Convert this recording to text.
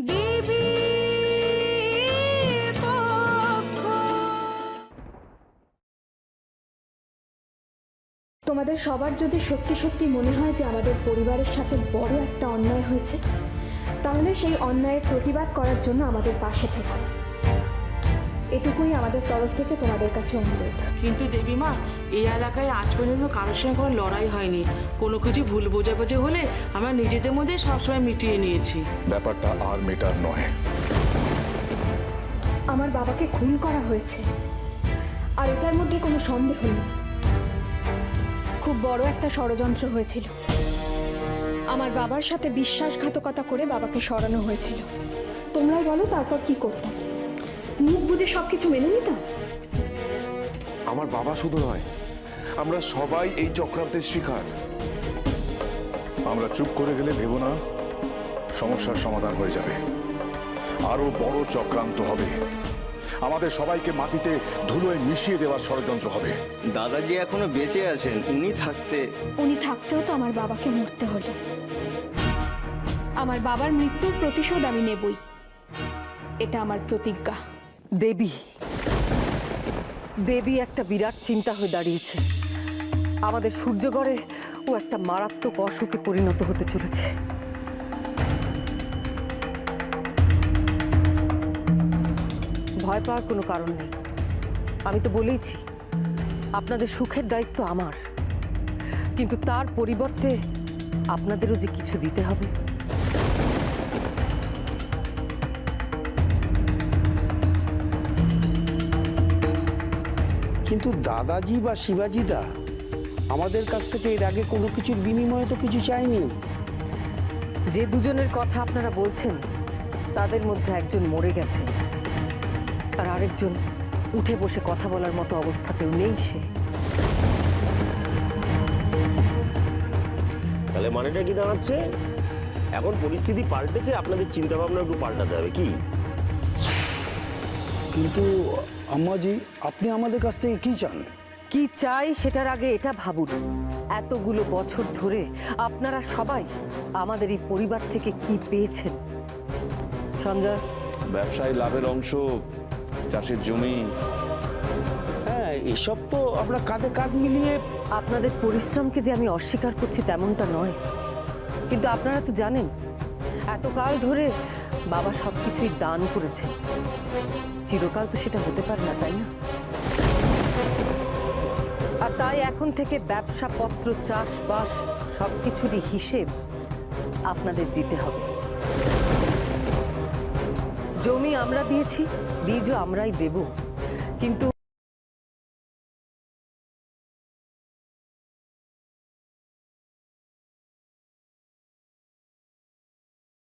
দেবী পক্ষ। তোমাদের সবার যদি সত্যি সত্যি মনে হয় যে আমাদের পরিবারের সাথে বড় একটা অন্যায় হয়েছে, তাহলে সেই অন্যায়ের প্রতিবাদ করার জন্য আমাদের পাশে থেকো। এটুকুই আমাদের তরফ থেকে তোমাদের কাছে অনুরোধ। কিন্তু দেবীমা, এই এলাকায় আজ পর্যন্ত কারোর সঙ্গে কোনো লড়াই হয়নি। কোনো কিছু ভুল বোঝাবুঝি হলে আমরা নিজেদের মধ্যে সবসময় মিটিয়ে নিয়েছি। ব্যাপারটা আর মেটার নয়। আমার বাবাকে খুন করা হয়েছে, আর এটার মধ্যে কোনো সন্দেহ নেই। খুব বড় একটা ষড়যন্ত্র হয়েছিল। আমার বাবার সাথে বিশ্বাসঘাতকতা করে বাবাকে সরানো হয়েছিল। তোমরাই বলো তারপর কি করতাম? মুখ বুঝে সবকিছু মেনে নিতাম? আমার বাবা শুধু নয়, আমরা সবাই এই চক্রান্তের শিকার। আমরা চুপ করে গেলে ভেবো না সমস্যার সমাধান হয়ে যাবে। আরো বড় চক্রান্ত হবে। আমাদের সবাইকে মাটিতে ধুলোয় মিশিয়ে দেওয়ার ষড়যন্ত্র হবে। দাদাজি এখনো বেঁচে আছেন, উনি থাকতেও তো আমার বাবাকে মরতে হলো। আমার বাবার মৃত্যুর প্রতিশোধ আমি নেবই, এটা আমার প্রতিজ্ঞা। দেবী একটা বিরাট চিন্তা হয়ে দাঁড়িয়েছে। আমাদের সূর্যগড়ে ও একটা মারাত্মক অসুখে পরিণত হতে চলেছে। ভয় পাওয়ার কোনো কারণ নেই। আমি তো বলেইছি আপনাদের সুখের দায়িত্ব আমার, কিন্তু তার পরিবর্তে আপনাদেরও যে কিছু দিতে হবে। কিন্তু দাদাজি বা শিবাজিদা আমাদের কাছ থেকে এর আগে কোনো কিছুর বিনিময়ে তো কিছু চাইনি। যে দুজনের কথা আপনারা বলছেন তাদের মধ্যে একজন মরে গেছে, আর আরেকজন উঠে বসে কথা বলার মতো অবস্থাতেও নেই। সে তাহলে মানেটা কি দাঁড়াচ্ছে? এখন পরিস্থিতি পাল্টেছে, আপনাদের চিন্তা ভাবনা একটু পাল্টাতে হবে কি? কিন্তু আম্মাজি, আপনি আমাদের কাছ থেকে কি চান? কি চাই সেটার আগে এটা ভাবুন, এতগুলো বছর ধরে আপনারা সবাই আমাদের এই পরিবার থেকে কি পেয়েছেন। সঞ্জয়, ব্যবসায় লাভের অংশ, চাষের জমি। হ্যাঁ, এসব তো আমরা কাঁধে কাঁধ মিলিয়ে। আপনাদের পরিশ্রমকে যে আমি অস্বীকার করছি তেমনটা নয়, কিন্তু আপনারা তো জানেন এতকাল ধরে বাবা সবকিছুই দান করেছে। চিরকাল তো সেটা হতে পারে না, তাই না? আর তাই এখন থেকে ব্যবসা পত্র, চাষবাস সবকিছুরই হিসেব আপনাদের দিতে হবে। জমি আমরা দিয়েছি, বীজও আমরাই দেব, কিন্তু